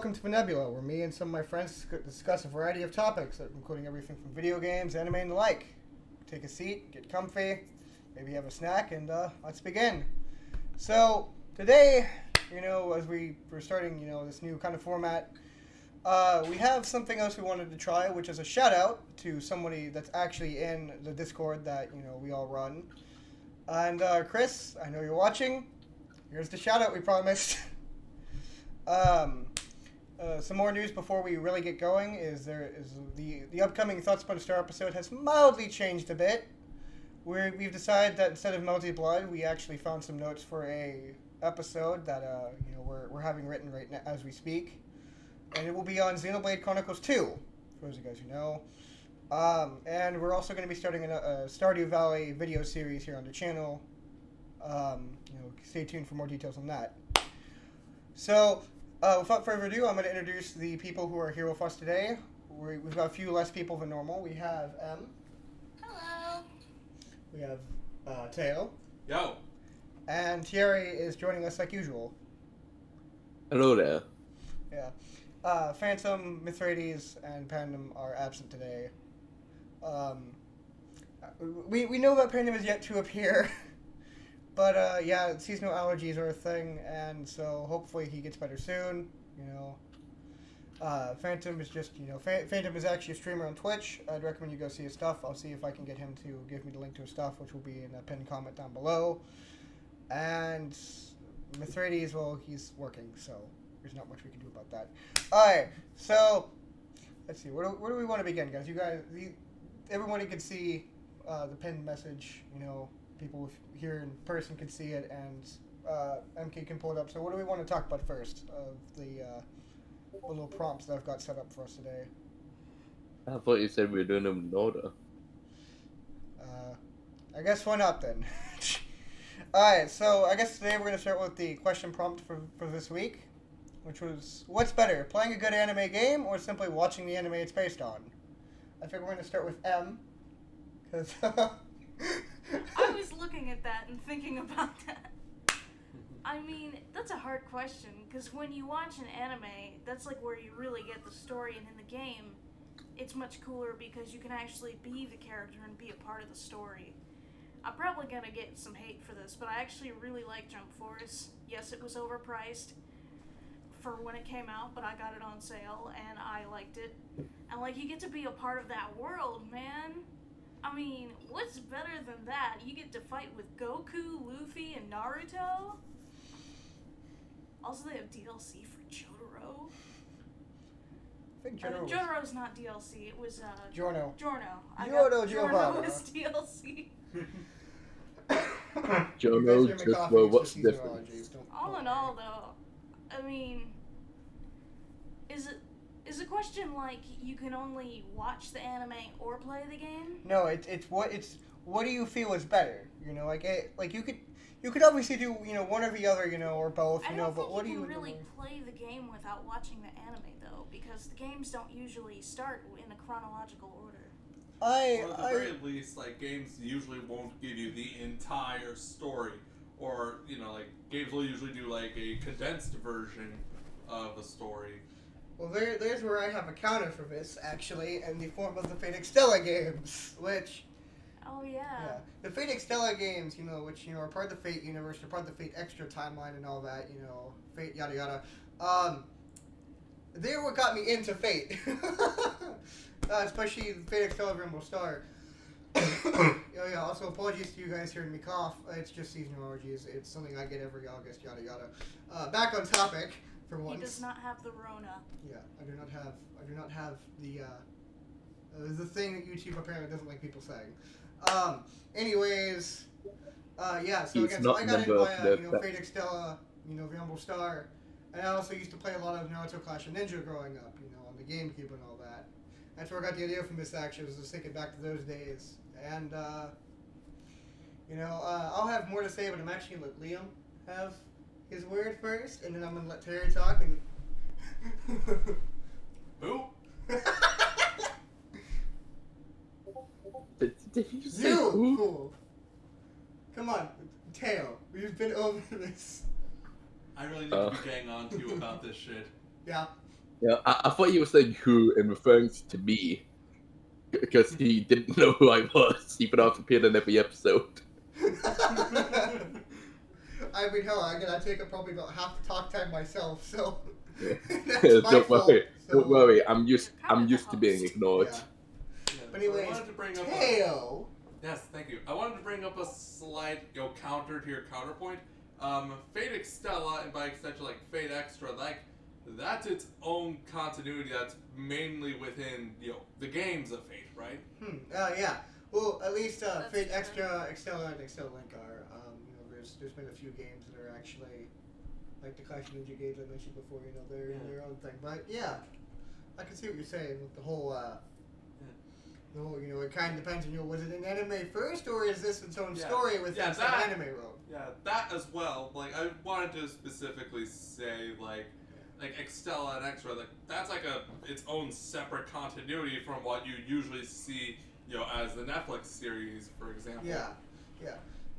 welcome to Nebula, where me and some of my friends discuss a variety of topics, including everything from video games, anime, and the like. Take a seat, get comfy, maybe have a snack, and let's begin. So, today, as we're starting, this new kind of format, we have something else we wanted to try, which is a shout-out to somebody that's actually in the Discord that, we all run. And, Chris, I know you're watching. Here's the shout-out we promised. Some more news before we really get going is the upcoming Thoughts About a Star episode has mildly changed a bit. We've decided that instead of Melty Blood, we actually found some notes for a episode that we're having written right now as we speak, and it will be on Xenoblade Chronicles 2, for those of you guys who know. And we're also going to be starting a Stardew Valley video series here on the channel. Stay tuned for more details on that. So, without further ado, I'm going to introduce the people who are here with us today. We've got a few less people than normal. We have M. Hello. We have Taeo. Yo. And Thierry is joining us like usual. Hello there. Yeah. Phantom, Mithridates, and Pandem are absent today. We know that Pandem is yet to appear. But, seasonal allergies are a thing, and so hopefully he gets better soon, Phantom is just, Phantom is actually a streamer on Twitch. I'd recommend you go see his stuff. I'll see if I can get him to give me the link to his stuff, which will be in a pinned comment down below. And Mithridates, well, he's working, so there's not much we can do about that. Alright, so, let's see, where do we want to begin, guys? Everybody can see the pinned message, people here in person can see it, and MK can pull it up. So what do we want to talk about first of the little prompts that I've got set up for us today? I thought you said we were doing them in order. I guess why not then? Alright, so I guess today we're going to start with the question prompt for this week, which was, what's better, playing a good anime game or simply watching the anime it's based on? I think we're going to start with M, because... I was looking at that and thinking about that. I mean, that's a hard question, because when you watch an anime, that's like where you really get the story, and in the game, it's much cooler because you can actually be the character and be a part of the story. I'm probably gonna get some hate for this, but I actually really like Jump Force. Yes, it was overpriced for when it came out, but I got it on sale, and I liked it. And, you get to be a part of that world, man. I mean, what's better than that? You get to fight with Goku, Luffy, and Naruto. Also, they have DLC for Jotaro. I think Jotaro Jotaro's not DLC. It was Giorno. Giorno was DLC. Jono just well, what's the difference? All in all, though, I mean, is the question you can only watch the anime or play the game? No, it's what do you feel is better? You could obviously do one or the other, or both, but what do you really play the game without watching the anime though, because the games don't usually start in a chronological order. Or at the very least, games usually won't give you the entire story, or games will usually do a condensed version of a story. Well, there's where I have a counter for this, actually, in the form of the Fate Stella games, which... Oh, yeah. The Fate Stella games, which, are part of the Fate universe, they're part of the Fate Extra timeline and all that, Fate yada yada. They're what got me into Fate. Especially Fate Stella Rainbow Star. Also, apologies to you guys hearing me cough. It's just seasonal allergies. It's something I get every August, yada yada. Back on topic. For once. He does not have the Rona. Yeah, I do not have the thing that YouTube apparently doesn't like people saying. Anyways, so again, so I got into my, Fate Stella, Rainbow Star, and I also used to play a lot of Naruto Clash of Ninja growing up, on the GameCube and all that. That's where I got the idea from this actually, was just thinking back to those days. And, I'll have more to say, but I'm actually going to let Liam have his word first, and then I'm going to let Terry talk, and... Who? Did you just say You! who? Cool. Come on, Taeo, we've been over this. I really need to be getting on to you about this shit. Yeah. Yeah, I thought he was saying who and referring to me because he didn't know who I was, even though I've appeared in every episode. I mean, hell, I take up probably about half the talk time myself, so Yeah. that's my Don't fault. worry, So, don't worry. I'm used Kind of the to being host. ignored. Yeah. Yeah, But so I anyways, wanted to bring up Taeo. yes, thank you. I wanted to bring up a slight, counter to your counterpoint. Fate Extella, and by extension, like Fate Extra, like that's its own continuity. That's mainly within the games of Fate, right? Yeah. Well, at least That's Fate fair. Extra, Extella, and Extella Link are. There's been a few games that are actually like the Clash of Ninja games I mentioned before. They're their own thing. But yeah, I can see what you're saying with the whole. The whole, it kind of depends on, was it an anime first, or is this its own story with some anime road? Yeah, that as well. Like, I wanted to specifically say, like Extella and Extra, like, that's like its own separate continuity from what you usually see, as the Netflix series, for example. Yeah.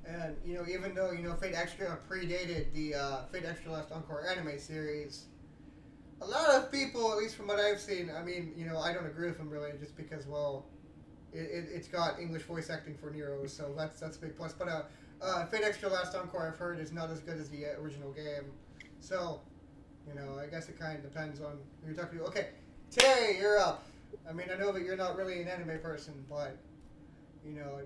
And, even though, Fate Extra predated the Fate Extra Last Encore anime series, a lot of people, at least from what I've seen, I mean, I don't agree with them really, just because, well, it's got English voice acting for Nero, so that's a big plus. But Fate Extra Last Encore, I've heard, is not as good as the original game. So, I guess it kind of depends on who you're talking to. Okay, Thierry, you're up. I mean, I know that you're not really an anime person, but,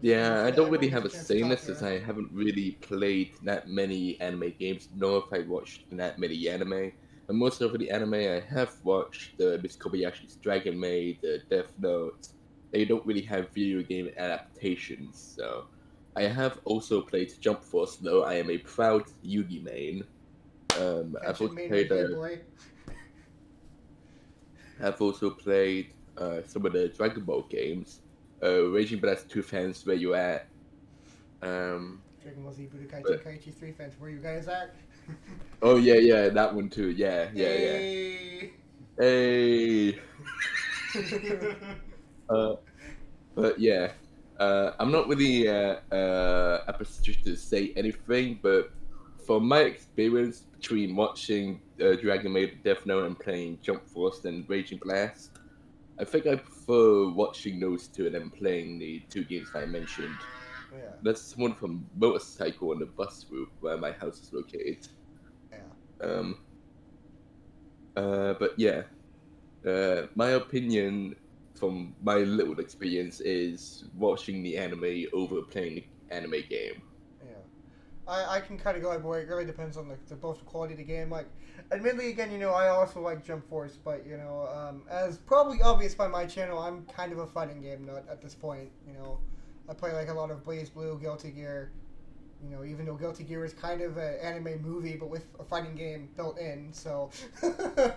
Yeah, I don't really everyone have a gets say in chance this to as talk I here. haven't really played that many anime games, nor have I watched that many anime. And most of the anime I have watched, the Miss Kobayashi's Dragon Maid, the Death Note, they don't really have video game adaptations. So I have also played Jump Force, though I am a proud Yugi main. I've Kenshin also main played right here, boy. some of the Dragon Ball games. Raging Blast 2 fans, where you at? Dragon Ball Z Budokai But- Tenkaichi 3 fans, where you guys at? Oh yeah, that one too. Yeah. Hey. Hey. But yeah, I'm not really a position to say anything, but from my experience between watching Dragon Maid, Death Note, and playing Jump Force and Raging Blast, I think I prefer watching those two and then playing the two games I mentioned. Yeah. That's one from Motorcycle and the Bus Group where my house is located. Yeah. But yeah, my opinion from my little experience is watching the anime over playing the anime game. Yeah. I can kind of go either way. It really depends on both the quality of the game. Like, admittedly, again, I also like Jump Force, but as probably obvious by my channel, I'm kind of a fighting game nut at this point. I play like a lot of Blaze Blue, Guilty Gear. Even though Guilty Gear is kind of an anime movie, but with a fighting game built in, so.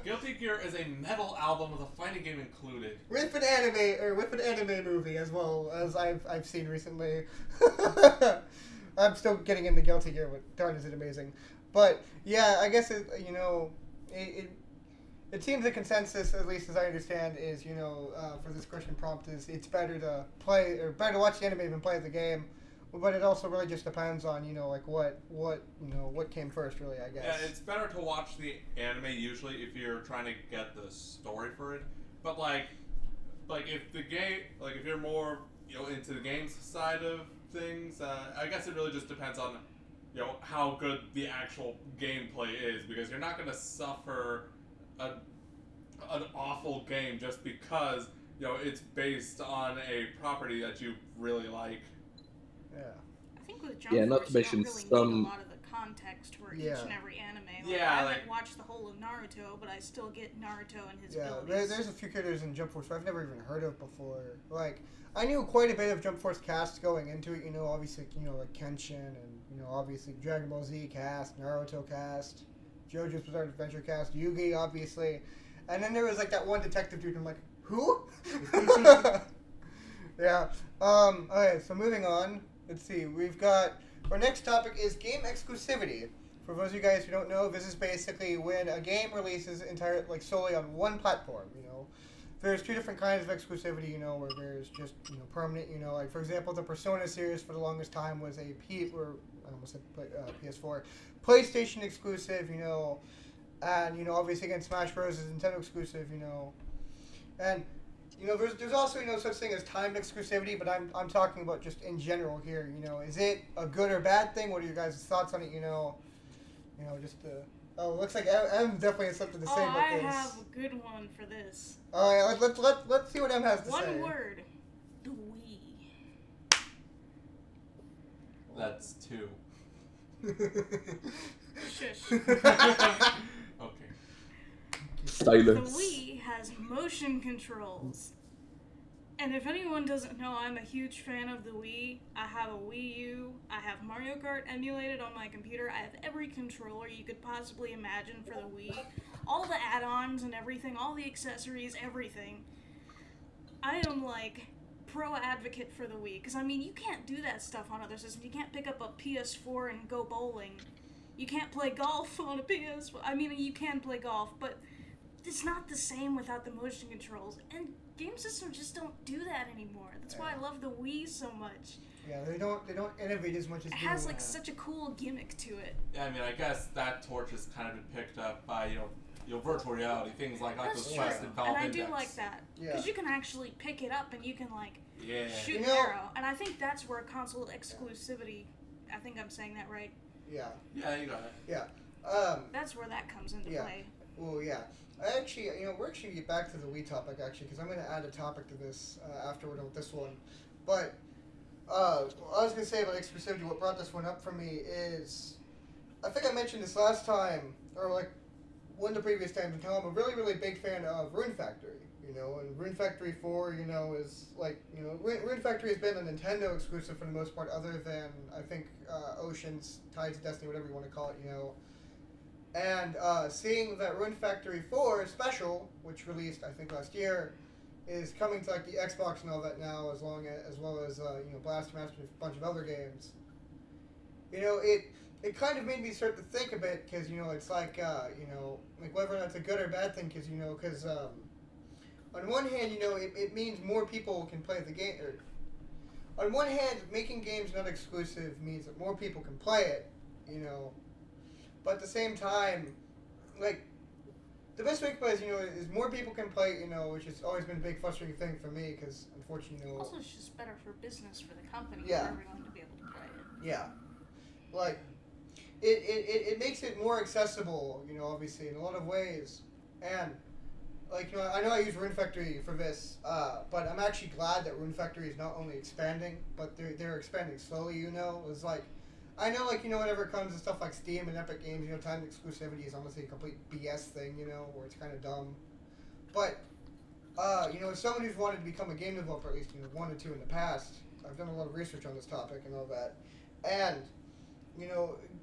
Guilty Gear is a metal album with a fighting game included. with an anime movie as well as I've seen recently. I'm still getting into Guilty Gear, but darn is it amazing. But yeah, I guess it seems the consensus, at least as I understand, is for this question prompt is it's better to play or better to watch the anime than play the game. But it also really just depends on like what came first, really, I guess. Yeah, it's better to watch the anime usually if you're trying to get the story for it. But like if the game, like if you're more into the games side of things, I guess it really just depends on how good the actual gameplay is, because you're not going to suffer an awful game just because it's based on a property that you really like. Yeah. I think with Jump Yeah, not Force, to mention you don't really some- need a lot of the context for each Yeah. and every anime. Like, Yeah, I like- watch the whole of Naruto, but I still get Naruto and his Yeah, abilities. there's a few characters in Jump Force I've never even heard of before. Like, I knew quite a bit of Jump Force cast going into it. Obviously, like Kenshin and obviously Dragon Ball Z cast, Naruto cast, JoJo's Bizarre Adventure cast, Yugi, obviously, and then there was like that one detective dude. I'm like, who? Yeah. Okay, so moving on. Let's see. We've got our next topic is game exclusivity. For those of you guys who don't know, this is basically when a game releases solely on one platform. There's two different kinds of exclusivity. Where there's just permanent. Like for example, the Persona series for the longest time was a PS4 PlayStation exclusive. and obviously again Smash Bros is Nintendo exclusive, and there's also such thing as timed exclusivity, but I'm talking about just in general here. Is it a good or bad thing? What are your guys' thoughts on it? Just the. Oh, it looks like M definitely has something to say about I this. have a good one for this. All right, let's see what M has to say. One word. The Wii. That's 2. Shush. Okay. Silence. The Wii has motion controls. And if anyone doesn't know, I'm a huge fan of the Wii. I have a Wii U. I have Mario Kart emulated on my computer. I have every controller you could possibly imagine for the Wii. All the add-ons and everything, all the accessories, everything. I am pro advocate for the Wii. Because, you can't do that stuff on other systems. You can't pick up a PS4 and go bowling. You can't play golf on a PS4. You can play golf, but it's not the same without the motion controls. And game systems just don't do that anymore. That's why I love the Wii so much. Yeah, they don't innovate as much as it has such a cool gimmick to it. Yeah, I guess that torch has kind of been picked up by virtual reality things like That's those true. Quest and Valve And I Index. do like that because you can actually pick it up and you can shoot an arrow. And I think that's where console exclusivity. I think I'm saying that right. Yeah. Yeah, you got it. Yeah. That's where that comes into play. Well, yeah. I actually, we're actually get back to the Wii topic actually, because I'm going to add a topic to this after we're done with this one. But I was going to say about exclusivity. What brought this one up for me is, I think I mentioned this last time, or one of the previous times, and how I'm a really, really big fan of Rune Factory. And Rune Factory 4, is Rune Factory has been a Nintendo exclusive for the most part, other than I think Oceans, Tides of Destiny, whatever you want to call it, And seeing that Rune Factory 4 Special, which released I think last year, is coming to the Xbox and all that now, as well as Blast Master and a bunch of other games. It kind of made me start to think a bit, because it's whether or not it's a good or bad thing, because on one hand, it means more people can play the game. On one hand, making games not exclusive means that more people can play it, But at the same time, the best way to play is more people can play, which has always been a big frustrating thing for me, because unfortunately, Also, it's just better for business for the company Yeah. for everyone to be able to play it. Yeah. It makes it more accessible, obviously, in a lot of ways. And, I know I use Rune Factory for this, but I'm actually glad that Rune Factory is not only expanding, but they're expanding slowly, It's I know, whenever it comes to stuff like Steam and Epic Games, timed exclusivity is honestly a complete BS thing, where it's kind of dumb. But, as someone who's wanted to become a game developer, at least, one or two in the past, I've done a lot of research on this topic and all that. And,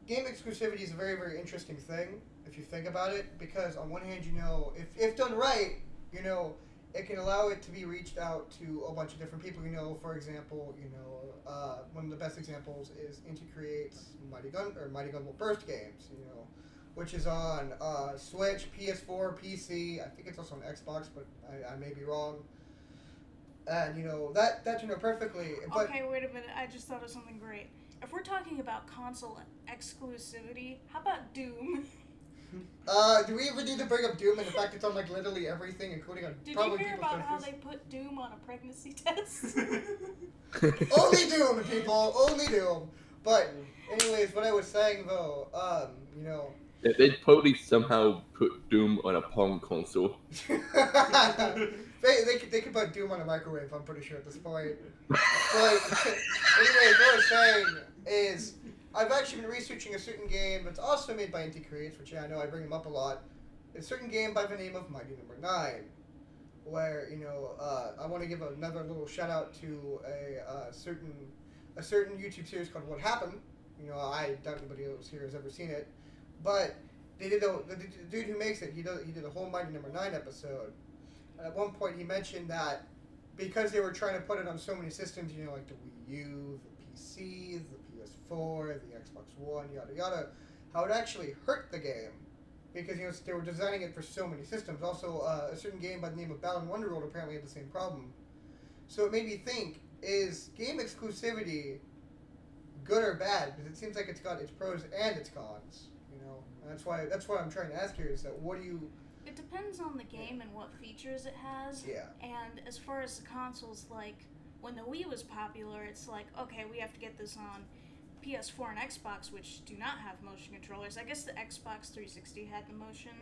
game exclusivity is a very, very interesting thing, if you think about it, because on one hand, if done right, it can allow it to be reached out to a bunch of different people. For example, one of the best examples is Inti Creates Mighty Gunvolt Burst games, which is on Switch, PS4, PC. I think it's also on Xbox, but I may be wrong. And that perfectly. But Okay, wait a minute. I just thought of something great. If we're talking about console exclusivity, how about Doom? do we ever need to bring up Doom and the fact it's on literally everything, including on Did probably you hear people's about how faces? they put Doom on a pregnancy test? Only Doom, people, only Doom. But anyways, what I was saying though, They'd probably somehow put Doom on a Pong console. they could put Doom on a microwave, I'm pretty sure at this point. But anyways, what I was saying is, I've actually been researching a certain game that's also made by Inti Creates, which I know I bring them up a lot. It's a certain game by the name of Mighty Number 9, where, I want to give another little shout out to a certain YouTube series called What Happened. I doubt anybody else here has ever seen it, but they did the dude who makes it, he did a whole Mighty Number 9 episode. And at one point he mentioned that because they were trying to put it on so many systems, like the Wii U, the PC, the PS4, the Xbox One, yada yada, how it actually hurt the game. Because, they were designing it for so many systems. Also, a certain game by the name of Balan Wonderworld apparently had the same problem. So it made me think, is game exclusivity good or bad? Because it seems like it's got its pros and its cons. you know. And that's what I'm trying to ask here is that what do you? It depends on the game and what features it has. Yeah. And as far as the consoles, like, when the Wii was popular, it's like, okay, we have to get this on PS4 and Xbox, which do not have motion controllers. I guess the Xbox 360 had the motion,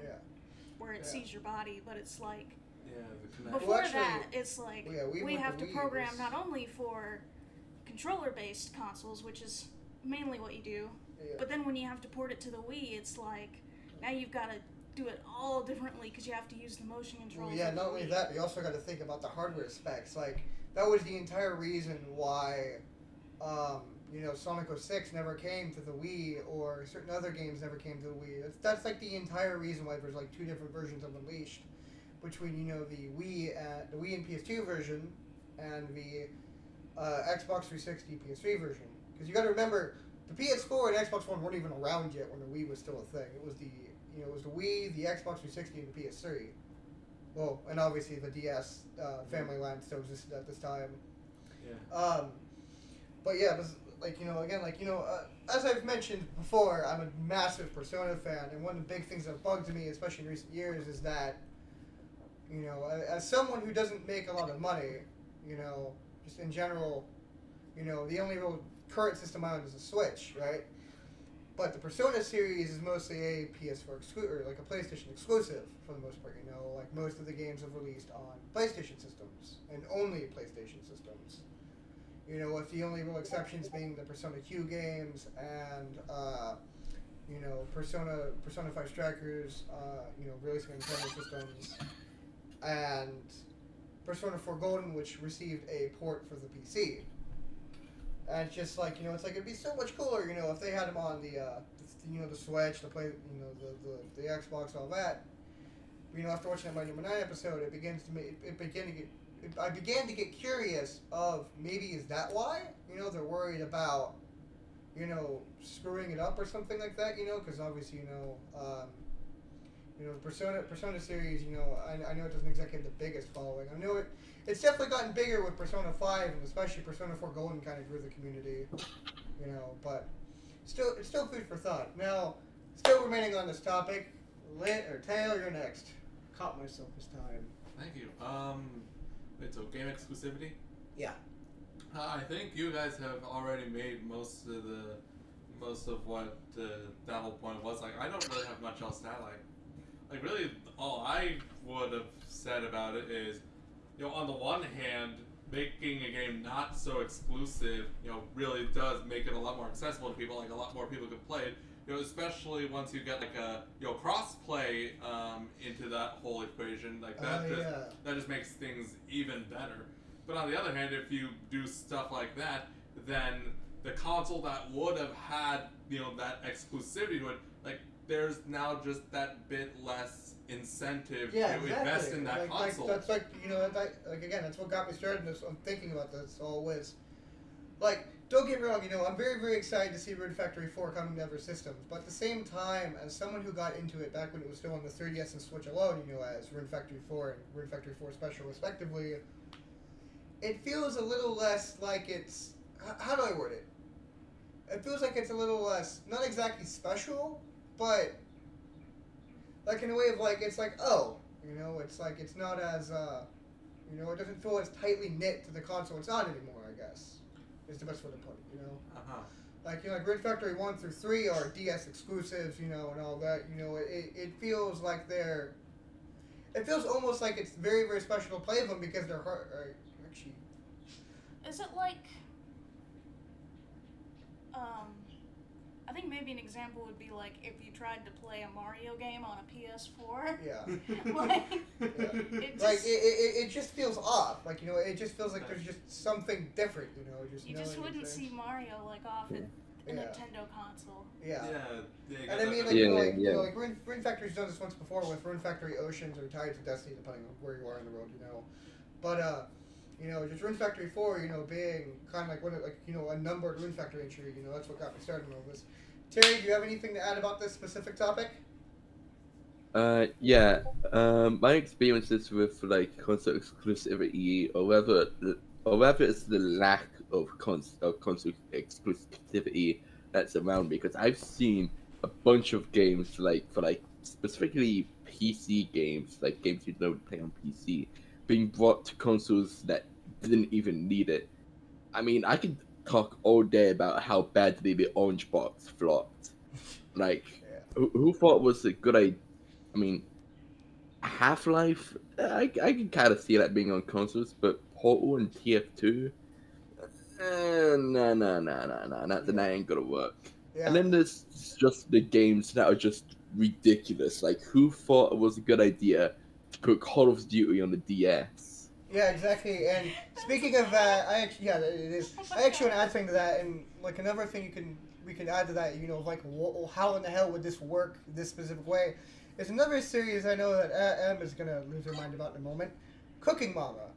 where it sees your body, but it's like, the before Well, actually, that, it's like, we have to program not only for controller-based consoles, which is mainly what you do, but then when you have to port it to the Wii, it's like, now you've got to do it all differently because you have to use the motion controls. Well, yeah, not only that, but you also got to think about the hardware specs. Like, that was the entire reason why, Sonic 06 never came to the Wii, or certain other games never came to the Wii. That's like the entire reason why there's like two different versions of Unleashed, between the Wii and PS2 version, and the Xbox 360 PS3 version. Because you got to remember, the PS4 and Xbox One weren't even around yet when the Wii was still a thing. It was the Wii, the Xbox 360, and the PS3. Well, and obviously the DS family line still existed at this time. Yeah. But yeah, as I've mentioned before, I'm a massive Persona fan, and one of the big things that bugs me, especially in recent years, is that, as someone who doesn't make a lot of money, just in general, the only real current system I own is a Switch, right? But the Persona series is mostly a PS4 exclusive, like a PlayStation exclusive for the most part. Like most of the games have released on PlayStation systems and only PlayStation systems. With the only real exceptions being the Persona Q games and Persona 5 Strikers, releasing on Nintendo systems, and Persona 4 Golden, which received a port for the PC. And it's just like, it's like it'd be so much cooler, if they had them on the Switch, the play, the Xbox, all that. But, after watching that My Number 9 episode, I began to get curious of maybe is that why, they're worried about, screwing it up or something like that, because obviously, the Persona series, I know it doesn't exactly have the biggest following. I know it's definitely gotten bigger with Persona 5, and especially Persona 4 Golden kind of grew the community, but it's still food for thought. Now, still remaining on this topic, Taeo, you're next. Caught myself this time. Thank you. So Game Exclusivity? Yeah. I think you guys have already made most of what that whole point was. Like, I don't really have much else to add. Like really, all I would have said about it is, on the one hand, making a game not so exclusive, really does make it a lot more accessible to people. Like, a lot more people could play it. Especially once you get like a cross-play into that whole equation, like that that just makes things even better. But on the other hand, if you do stuff like that, then the console that would have had that exclusivity to it, like, there's now just that bit less incentive to invest in that console. That's again, that's what got me started. I'm thinking about this always. Like, don't get me wrong, I'm very, very excited to see Rune Factory 4 coming to other systems. But at the same time, as someone who got into it back when it was still on the 3DS and Switch alone, as Rune Factory 4 and Rune Factory 4 Special respectively, it feels a little less like it's... How do I word it? It feels like it's a little less, not exactly special, but like in a way of like, it's like, it's like it's not as, it doesn't feel as tightly knit to the console it's on anymore, I guess. Is the best way to put it, Like Rune Factory 1 through 3 are DS exclusives, and all that, it feels like it feels almost like it's very, very special to play them because they're hard, actually. Is it like, I think maybe an example would be like if you tried to play a Mario game on a PS4. Yeah. Like, it just, it just feels off. Like, it just feels like there's just something different, You just wouldn't see Mario, like, off at a Nintendo console. Yeah. And I mean, like, Rune Factory's done this once before with Rune Factory Oceans or Tides of Destiny, depending on where you are in the world, But, just Rune Factory 4, being kind of like a numbered Rune Factory entry, that's what got me started on all this. Thierry, do you have anything to add about this specific topic? My experiences with like console exclusivity, or whether it's the lack of console exclusivity that's around me, because I've seen a bunch of games for specifically PC games, like games you don't play on PC, being brought to consoles that didn't even need it. I mean, I could talk all day about how badly the Orange Box flopped. Like, Yeah. who thought it was a good idea? I mean, Half-Life, I can kind of see that being on consoles, but Portal and TF2, that ain't gonna work. And Yeah. then there's just the games that are just ridiculous. Like, who thought it was a good idea to put Call of Duty on the DS? Yeah, exactly. And speaking of that, it is. I actually want to add something to that, and like another thing we can add to that, like how in the hell would this work this specific way? Is another series I know that Em is gonna lose her mind about in a moment. Cooking Mama.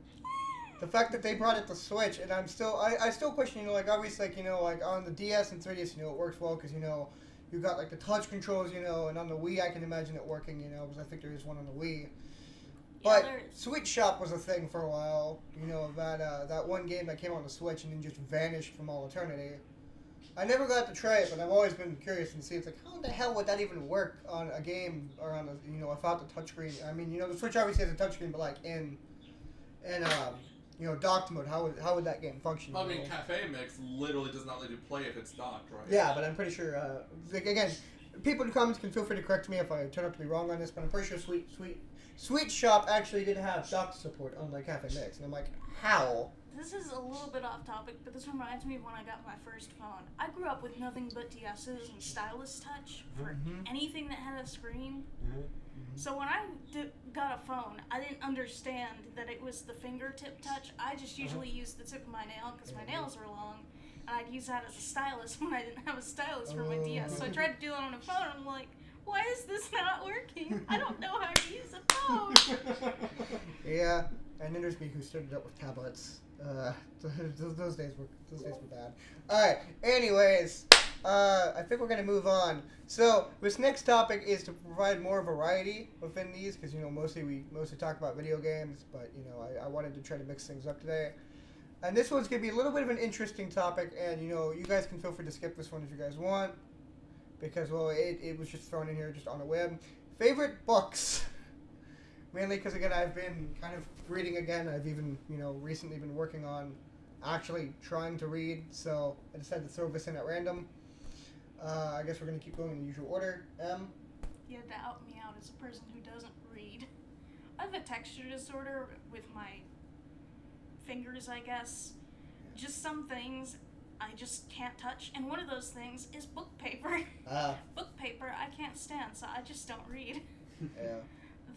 The fact that they brought it to Switch, and I still question, like obviously, like on the DS and 3DS, it works well because you got like the touch controls, and on the Wii I can imagine it working, because I think there is one on the Wii. But Switch Shop was a thing for a while, that one game that came on the Switch and then just vanished from all eternity. I never got to try it, but I've always been curious and see it's like, how the hell would that even work on a game or on without the touchscreen? I mean, the Switch obviously has a touchscreen, but like in docked mode, how would that game function? I mean, Cafe Mix literally does not let you play if it's docked, right? Yeah, but I'm pretty sure. Again, people in the comments can feel free to correct me if I turn out to be wrong on this, but I'm pretty sure Sweet Shop actually did have dock support on like Cafe Mix, and I'm like, how? This is a little bit off topic, but this reminds me of when I got my first phone. I grew up with nothing but DS's and stylus touch for anything that had a screen. So when I got a phone, I didn't understand that it was the fingertip touch. I just usually used the tip of my nail because my nails were long, and I'd use that as a stylus when I didn't have a stylus for my DS. So I tried to do it on a phone, and I'm like, why is this not working? I don't know how to use a phone. Yeah, and then there's me who started up with tablets. Those days were bad. Alright, anyways, I think we're going to move on. So, this next topic is to provide more variety within these, because, we mostly talk about video games, but, I wanted to try to mix things up today. And this one's going to be a little bit of an interesting topic, and, you guys can feel free to skip this one if you guys want, because, well, it was just thrown in here just on a whim. Favorite books? Mainly because, again, I've been kind of reading again. I've even, recently been working on actually trying to read, so I decided to throw this in at random. I guess we're going to keep going in the usual order. You had to out me out as a person who doesn't read. I have a texture disorder with my fingers, I guess. Just some things I just can't touch, and one of those things is book paper. Book paper I can't stand, so I just don't read. Yeah.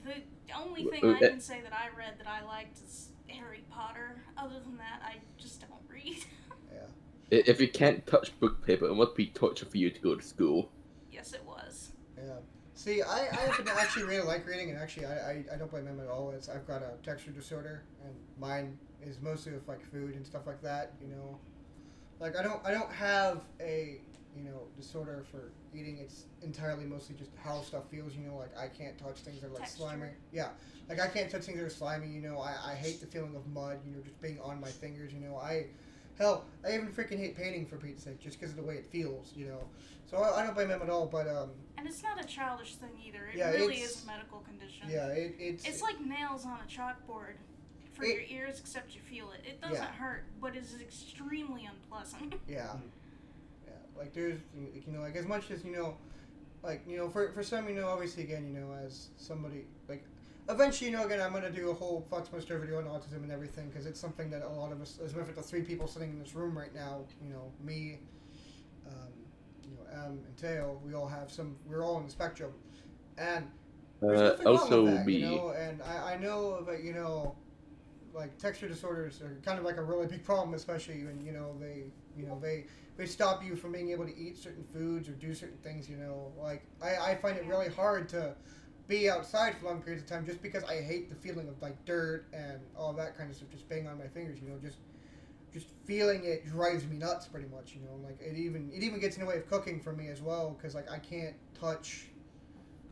The only thing I can say that I read that I liked is Harry Potter. Other than that, I just don't read. Yeah. If you can't touch book paper, it must be torture for you to go to school. Yes, it was. Yeah. See, I happen to actually really like reading, and actually I don't blame them at all. I've got a texture disorder, and mine is mostly with like food and stuff like that. Like I don't have a disorder for eating. It's entirely mostly just how stuff feels. Like I can't touch things that are like Texture. slimy. Yeah, like I can't touch things that are slimy. I hate the feeling of mud. Just being on my fingers. I even freaking hate painting for Pete's sake, just because of the way it feels. So I don't blame them at all. But and it's not a childish thing either. It yeah, really is a medical condition. Yeah, it's like nails on a chalkboard for your ears, except you feel it. It doesn't hurt, but it's extremely unpleasant. Yeah. Like there's, like as much as, for some, obviously again, as somebody, like, eventually, again, I'm going to do a whole Fox Monster video on autism and everything, because it's something that a lot of us, as a matter of fact, the three people sitting in this room right now, me, and Taeo, we're all on the spectrum, and there's nothing wrong with that, and I know that, like, texture disorders are kind of like a really big problem, especially when, they stop you from being able to eat certain foods or do certain things, like, I find it really hard to be outside for long periods of time just because I hate the feeling of, like, dirt and all that kind of stuff just being on my fingers, just feeling it drives me nuts pretty much, like, it even gets in the way of cooking for me as well, because, like, I can't touch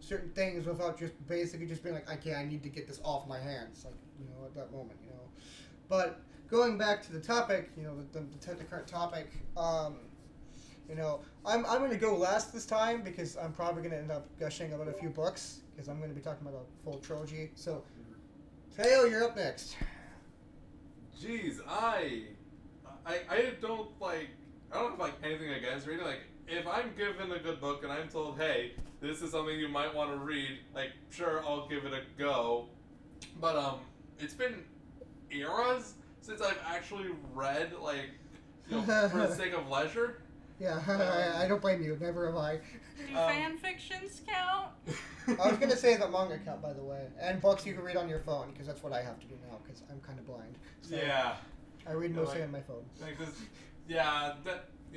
certain things without just basically just being like, I need to get this off my hands, like, at that moment, But going back to the topic, the current topic, You know, I'm going to go last this time because I'm probably going to end up gushing about a few books because I'm going to be talking about a full trilogy. So, Taeo, you're up next. Jeez, I don't like. I don't have like anything against reading. Like, if I'm given a good book and I'm told, hey, this is something you might want to read, like, sure, I'll give it a go. But it's been eras since I've actually read, like, for the sake of leisure. Yeah, I don't blame you. Never have I. Do fan fictions count? I was going to say the manga count, by the way, and books you can read on your phone because that's what I have to do now because I'm kind of blind. So Yeah. I read mostly like, on my phone. Like this,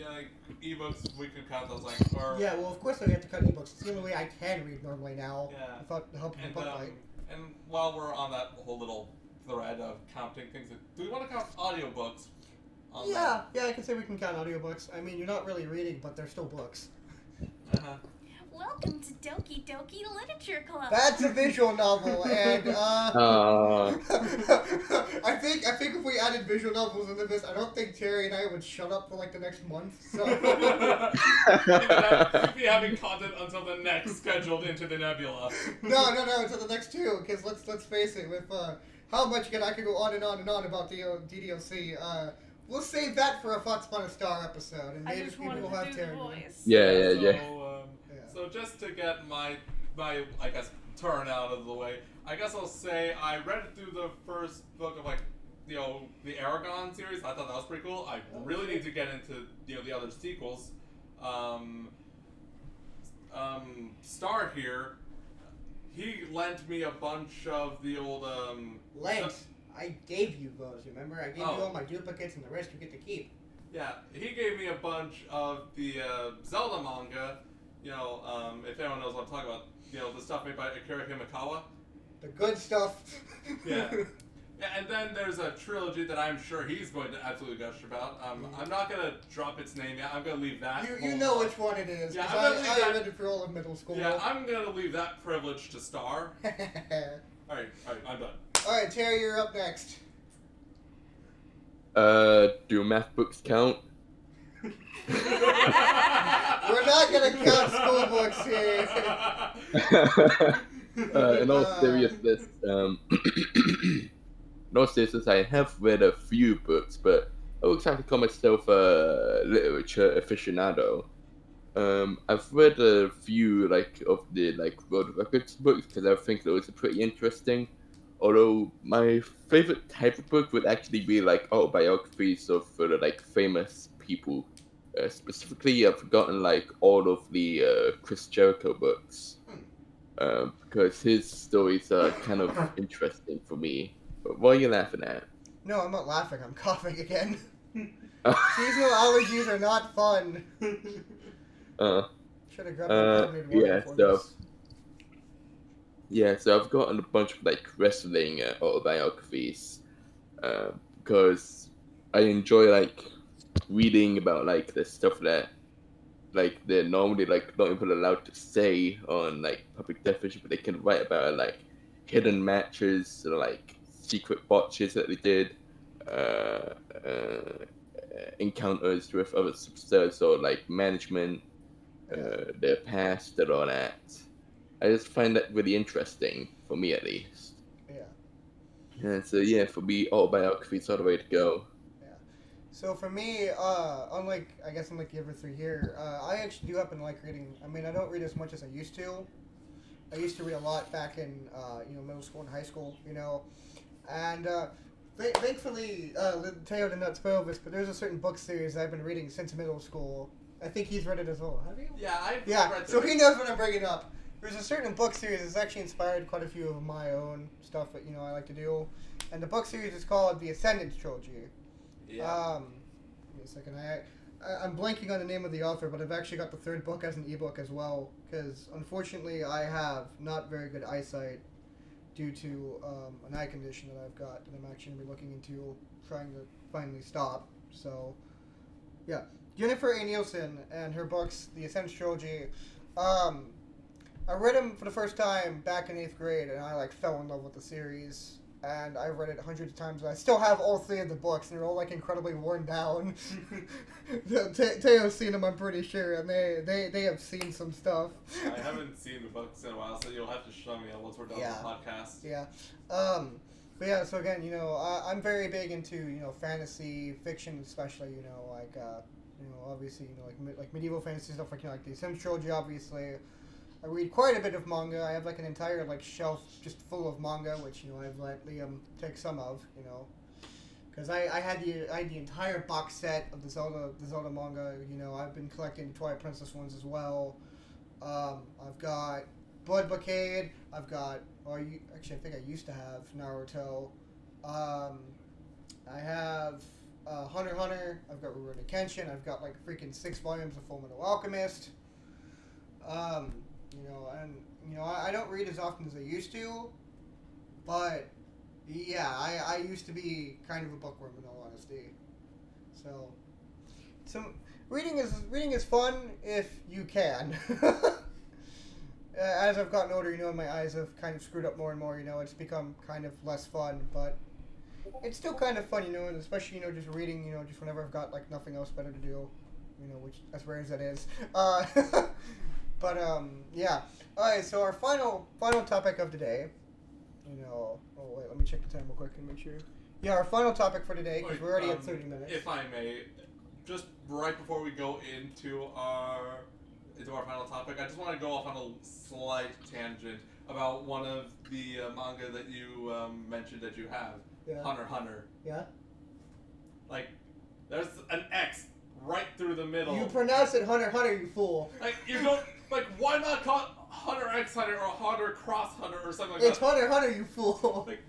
like ebooks we could count those, like, or Yeah, well, of course I have to cut ebooks. It's the only way I can read normally now Yeah. without the help of a book light. and while we're on that whole little thread of counting things, do we want to count audiobooks? Yeah, I can say we can count audiobooks. I mean, you're not really reading, but they're still books. Uh-huh. Welcome to Doki Doki Literature Club. That's a visual novel, and I think if we added visual novels into this, I don't think Thierry and I would shut up for like the next month. So You'd be having content until the next scheduled Into the Nebula. no, until the next two, because let's face it, with how much I could go on and on and on about the DDLC. We'll save that for a Thoughts Upon a Star episode, and I maybe just people wanted will to have do Thierry. the voice. So, Yeah. so just to get my I guess turn out of the way, I guess I'll say I read through the first book of, like, the Aragon series. I thought that was pretty cool. I really need to get into the other sequels. Star here, he lent me a bunch of the old Lent. I gave you those, remember? I gave you Oh. all my duplicates and the rest you get to keep. Yeah, he gave me a bunch of the Zelda manga. If anyone knows what I'm talking about, the stuff made by Akira Himekawa. The good stuff. Yeah. Yeah, and then there's a trilogy that I'm sure he's going to absolutely gush about. I'm not going to drop its name yet. I'm going to leave that. You know which one it is. Yeah, 'cause I'm gonna leave I that- read it for all of middle school. Yeah, I'm going to leave that privilege to Star. Alright, I'm done. Alright, Terry, you're up next. Do math books count? We're not gonna count school books here. In all seriousness, I have read a few books, but I would like to call myself a literature aficionado. I've read a few of the World Records books because I think those are pretty interesting. Although my favorite type of book would actually be autobiographies of famous people. Specifically, I've forgotten all of the Chris Jericho books because his stories are kind of interesting for me. But what are you laughing at? No, I'm not laughing. I'm coughing again. Seasonal allergies are not fun. Should have grabbed my carbonated water yeah, before so- this. Yeah, so I've gotten a bunch of wrestling autobiographies because I enjoy reading about the stuff that they're normally not even allowed to say on public definition, but they can write about hidden matches or secret botches that they did, encounters with other superstars or management, their past and all that. I just find that really interesting, for me at least. Yeah. And so yeah, for me, autobiographies are the way to go. So for me, unlike the other three here, I actually do happen to like reading. I mean, I don't read as much as I used to. I used to read a lot back in middle school and high school, and thankfully Taeo did not spoil this, but there's a certain book series I've been reading since middle school. I think he's read it as well. Have you? Yeah, I've Yeah. read So them. he knows what I'm bringing up. There's a certain book series that's actually inspired quite a few of my own stuff that I like to do, and the book series is called the Ascendance Trilogy. Yeah. Give me a second. I'm blanking on the name of the author, but I've actually got the third book as an ebook as well, because unfortunately I have not very good eyesight due to an eye condition that I've got that I'm actually going to be looking into trying to finally stop. So, yeah. Jennifer A. Nielsen and her books, the Ascendance Trilogy, I read them for the first time back in 8th grade, and I fell in love with the series. and I've read it hundreds of times. And I still have all 3 of the books, and they're all like incredibly worn down. Taeo's seen them, I'm pretty sure, and they have seen some stuff. I haven't seen the books in a while, so you'll have to show me once we're done with the podcast. Yeah. But yeah, so again, I'm very big into, fantasy fiction, especially, like, obviously, like medieval fantasy stuff, like the Sims trilogy, obviously. I read quite a bit of manga. I have like an entire shelf just full of manga, which I've let Liam take some of, because I had the entire box set of the Zelda manga. I've been collecting the Twilight Princess ones as well. I've got Blood Blockade. I've got actually I think I used to have Naruto. I have Hunter x Hunter. I've got Rurouni Kenshin. I've got like freaking 6 volumes of Fullmetal Alchemist. I don't read as often as I used to, but yeah, I used to be kind of a bookworm in all honesty. So reading is fun if you can. As I've gotten older, my eyes have kind of screwed up more and more. It's become kind of less fun, but it's still kind of fun, and especially just reading, just whenever I've got like nothing else better to do, which as rare as that is. But yeah. All right. So our final topic of today. Oh wait, let me check the time real quick and make sure. Yeah, our final topic for today, because we're already at 30 minutes. If I may, just right before we go into our final topic, I just want to go off on a slight tangent about one of the manga that you mentioned that you have, Hunter x Hunter. Yeah. Like, there's an X right through the middle. You pronounce it Hunter x Hunter, you fool. Like, you don't, like, why not call it Hunter x Hunter or Hunter Cross Hunter or something like it's that? It's Hunter x Hunter, you fool. Like,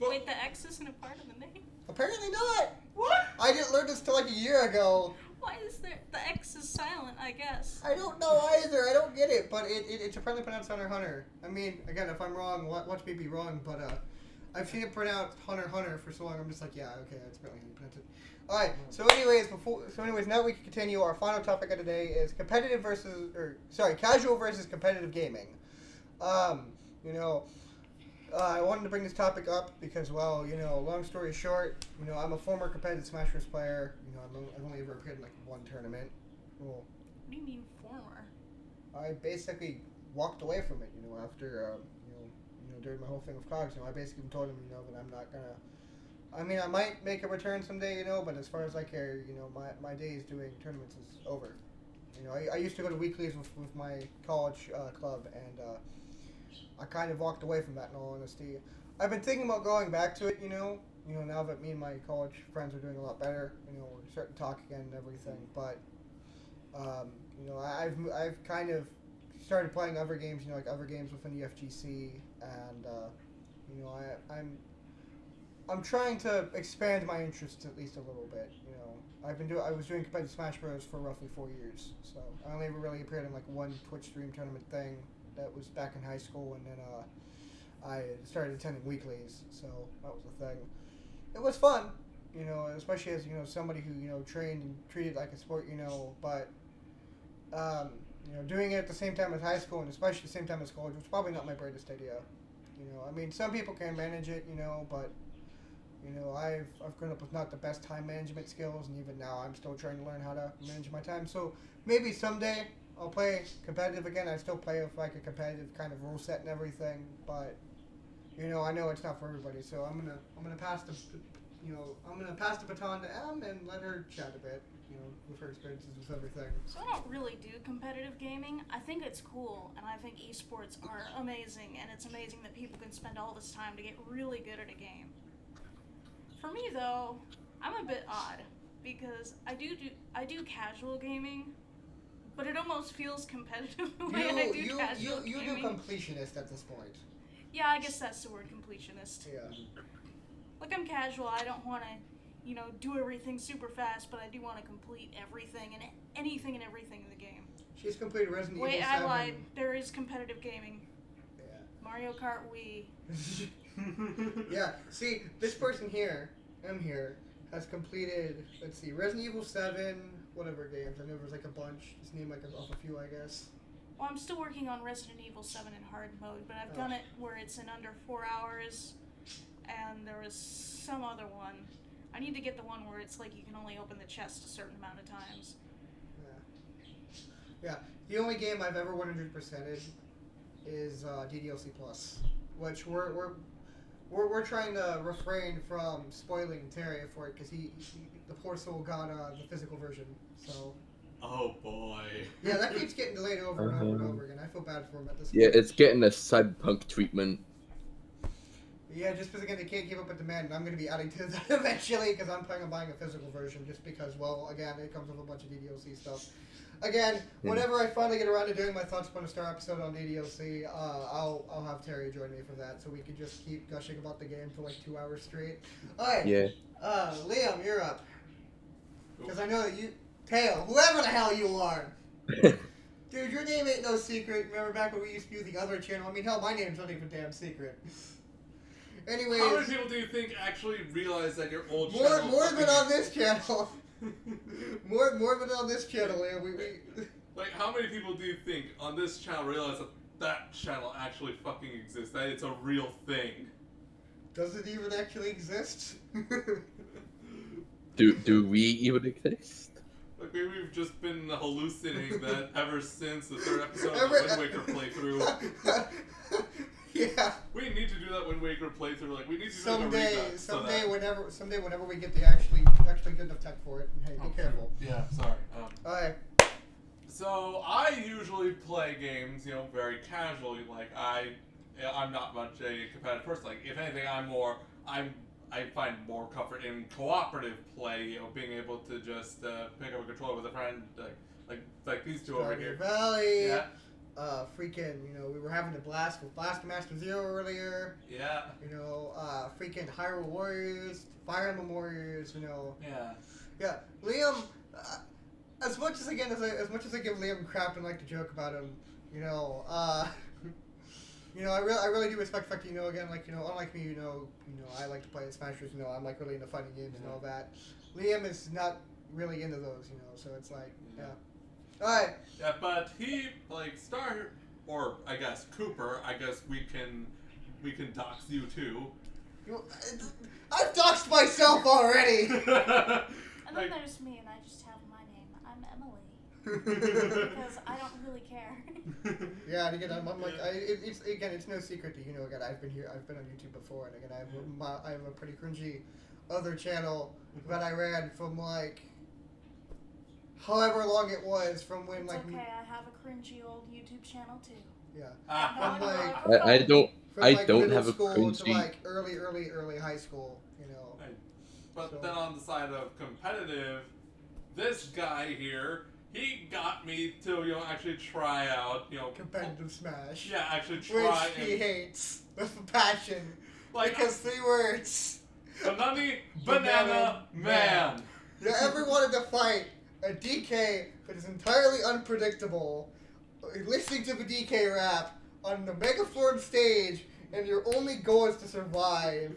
wait, the X isn't a part of the name? Apparently not. What? I didn't learn this till like a year ago. Why is there... The X is silent, I guess. I don't know either. I don't get it, but it's apparently pronounced Hunter x Hunter. I mean, again, if I'm wrong, watch me be wrong, but I've seen it pronounced Hunter x Hunter for so long, I'm just like, yeah, okay, that's apparently how you pronounce it. Alright, so anyways, now we can continue. Our final topic of today is casual versus competitive gaming. I wanted to bring this topic up because, well, long story short, I'm a former competitive Smash Bros. Player. I've only ever appeared in like 1 tournament. Well, what do you mean former? I basically walked away from it, after, during my whole thing with COGS. I basically told him, that I'm not gonna. I mean, I might make a return someday, but as far as I care, my days doing tournaments is over. I used to go to weeklies with my college club, and I kind of walked away from that, in all honesty. I've been thinking about going back to it, now that me and my college friends are doing a lot better, we're starting to talk again and everything, but, I've kind of started playing other games, like other games within the FGC, and, I'm trying to expand my interests at least a little bit, I was doing competitive Smash Bros. For roughly 4 years, so I only ever really appeared in like 1 Twitch stream tournament thing. That was back in high school, and then I started attending weeklies, so that was the thing. It was fun, especially as somebody who trained and treated like a sport, but doing it at the same time as high school and especially the same time as college was probably not my greatest idea. I mean, some people can manage it, but I've grown up with not the best time management skills, and even now I'm still trying to learn how to manage my time. So maybe someday I'll play competitive again. I still play with like a competitive kind of rule set and everything, but I know it's not for everybody. So I'm gonna pass the baton to Em and let her chat a bit, with her experiences with everything. So I don't really do competitive gaming. I think it's cool, and I think esports are amazing, and it's amazing that people can spend all this time to get really good at a game. For me though, I'm a bit odd because I do casual gaming. But it almost feels competitive the way I do casual gaming. You do completionist at this point. Yeah, I guess that's the word, completionist. Yeah. Like, I'm casual. I don't want to, do everything super fast, but I do want to complete everything and anything and everything in the game. She's completed Resident Evil 7. Wait, I lied. There is competitive gaming. Yeah. Mario Kart Wii. Yeah. See, this person here, M here, has completed, let's see, Resident Evil 7, whatever games. I know there's like a bunch. Just name like off a few, I guess. Well, I'm still working on Resident Evil 7 in hard mode, but I've done it where it's in under 4 hours. and there was some other one. I need to get the one where it's like you can only open the chest a certain amount of times. Yeah. The only game I've ever 100%ed is DDLC Plus, which we're trying to refrain from spoiling Terry for it because he the poor soul got the physical version. So. Oh boy. Yeah, that keeps getting delayed over and over and over again. I feel bad for him at this point. Yeah, it's getting a cyberpunk treatment. Yeah, just because again they can't keep up with demand, and I'm going to be adding to that eventually because I'm planning on buying a physical version just because, well, again, it comes with a bunch of DDLC stuff. Again, whenever I finally get around to doing my Thoughts upon a Star episode on DDLC, I'll have Terry join me for that so we can just keep gushing about the game for like 2 hours straight. Alright, Yeah. Liam, you're up. Because I know that you... Taeo, whoever the hell you are! Dude, your name ain't no secret. Remember back when we used to do the other channel? I mean, hell, my name's not even damn secret. Anyways... How many people do you think actually realize that your old more channel... More than on this channel. more than on this channel, Liam. We... Like, how many people do you think on this channel realize that that channel actually fucking exists? That it's a real thing? Does it even actually exist? Do we even exist? Like, maybe we've just been hallucinating that ever since the third episode of the Wind Waker playthrough. Yeah. We need to do that Wind Waker playthrough. Like, we need to do someday, like a someday, whenever we get the actually good enough tech for it. And hey, be careful. Yeah, sorry. Alright. So I usually play games, very casually. Like I'm not much a competitive person. Like if anything, I find more comfort in cooperative play. Being able to just pick up a controller with a friend, like these two over here. Valley. Yeah. Freaking, we were having a blast with Blaster Master Zero earlier. Yeah. Freaking Hyrule Warriors, Fire Emblem Warriors. Yeah. Yeah, Liam. As much as I give Liam crap and like to joke about him, I really do respect the fact that, again, like, unlike me, I like to play Smash Bros. I'm like really into fighting games and all that. Liam is not really into those, so it's like, yeah. Alright. Yeah, but he, like, or I guess Cooper, I guess we can dox you too. I've doxed myself already! And then there's me, and I just have my name. I'm Emily. Because I don't really care. Yeah, and again, I'm like, it's no secret that again, I've been on YouTube before, and again, I have a pretty cringy other channel that I ran from like, however long it was from when it's like. Okay, I have a cringy old YouTube channel too. Yeah. Ah. From like. I don't have a school to cringy. like early high school, But then on the side of competitive, this guy here, he got me to, actually try out, competitive Smash. Yeah, actually Which try. he hates with a passion. Like, because 3 words. Banana Banana Man. You ever wanted to fight a DK that is entirely unpredictable, listening to the DK rap on the Megaform stage, and your only goal is to survive?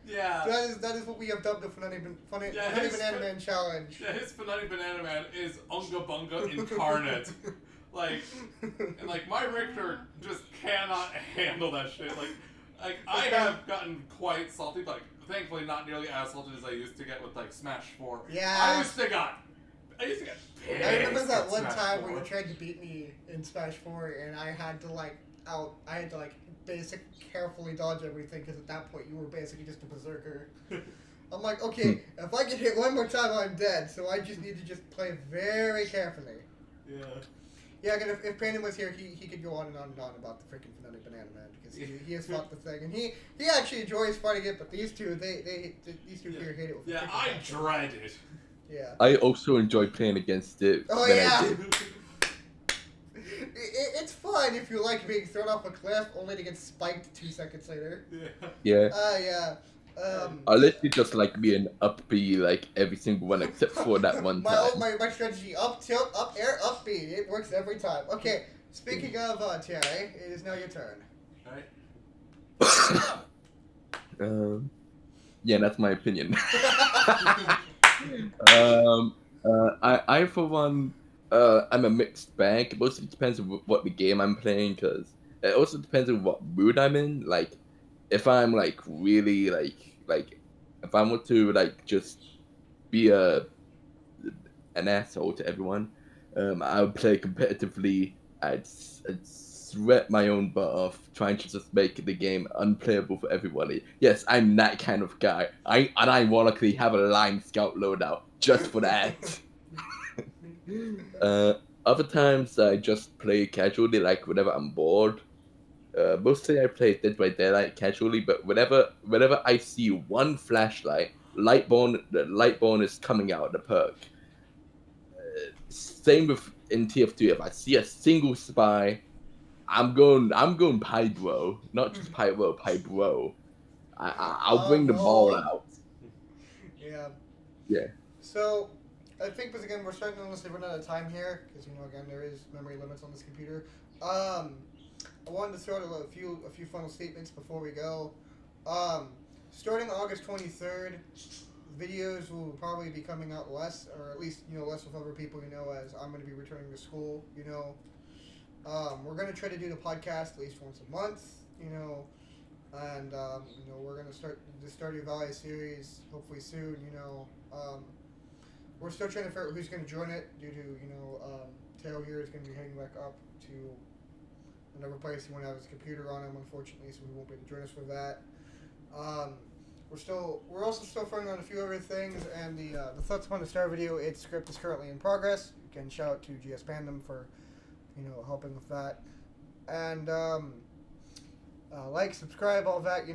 Yeah. That is what we have dubbed the Funny Banana Man Challenge. Yeah, his Funny Banana Man is Unga Bunga incarnate. Like my Richter just cannot handle that shit. Like I have gotten quite salty, but thankfully not nearly as salty as I used to get with like Smash 4. Yeah. I used to get pissed. I remember that one Smash time 4. where you tried to beat me in Smash 4, and I had to carefully dodge everything, because at that point you were basically just a berserker. I'm like, okay, if I get hit one more time, I'm dead, so I just need to just play very carefully. Yeah. Yeah, again, if Brandon was here, he could go on and on and on about the freaking Banana Man, because he has fought the thing, and he actually enjoys fighting it, but these two, these two here hate it with Yeah, I dread it. Yeah. I also enjoy playing against it. Oh, when yeah. I did. It's fun if you like being thrown off a cliff only to get spiked 2 seconds later. Yeah. Yeah. I literally just like being up B like every single one except for that one time. My strategy, up tilt, up air, up B. It works every time. Okay, speaking of Thierry, it is now your turn. Alright. Yeah, that's my opinion. I for one, I'm a mixed bag. Mostly depends on what the game I'm playing, because it also depends on what mood I'm in. Like, if I'm like really like if I want to like just be an asshole to everyone, I would play competitively. I'd sweat my own butt off trying to just make the game unplayable for everybody. Yes, I'm that kind of guy. I ironically have a line scout loadout just for that. Other times I just play casually, like whenever I'm bored. Mostly I play Dead by Daylight casually, but whenever I see one flashlight, the Lightborn is coming out, the perk. Same with in TF2. If I see a single spy, I'm going Pybro, not just Pyro, Pybro. I'll bring the ball No. out. Yeah. Yeah. So, I think, because again, we're starting to honestly run out of time here, because, again, there is memory limits on this computer. I wanted to throw out a few final statements before we go. Starting August 23rd, videos will probably be coming out less, or at least, less with other people, as I'm going to be returning to school, We're going to try to do the podcast at least once a month, and, we're going to start the Stardew Valley series hopefully soon, We're still trying to figure out who's going to join it due to, Taeo here is going to be heading back up to another place. He won't have his computer on him, unfortunately, so he won't be able to join us for that. We're also still figuring out a few other things, and the Thoughts Upon the Star video, its script is currently in progress. Again, shout out to GS Pandem for, helping with that. And, like, subscribe, all that,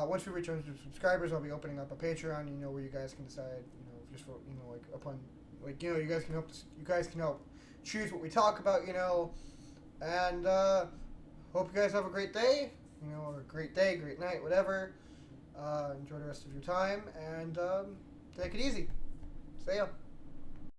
once we reach 100 subscribers, I'll be opening up a Patreon, where you guys can decide, just for, like, upon, like, you guys can help choose what we talk about, and, hope you guys have a great day, or a great day, great night, whatever. Enjoy the rest of your time, and, take it easy. See ya.